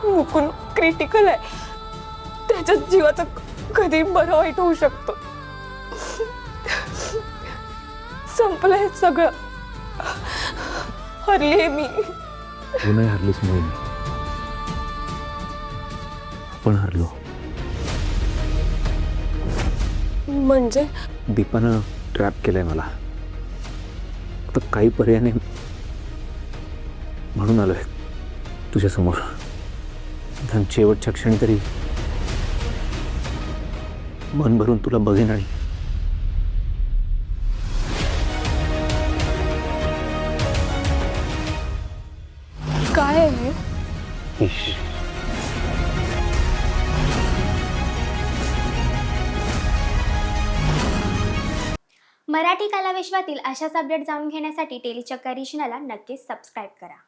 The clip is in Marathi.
मुकुंद क्रिटिकल आहे, त्याच्या जीवाचं कधी बरं वाईट होऊ शकतं. संपलंय सगळं, हरलीये मी. तू नाही हरलीस मोहिनी, आपण हरलो. म्हणजे दीपानं ट्रॅप केलंय मला. आता काही पर्याय नाही म्हणून आलोय तुझ्या समोर. शेवटच्या क्षणी तरी मन भरून तुला बघेन आणि काय आहे? इश. मराठी कला विश्वातील अशाच अपडेट जाणून घेण्यासाठी टेलीचक्कर रिजनला नक्कीच सबस्क्राईब करा.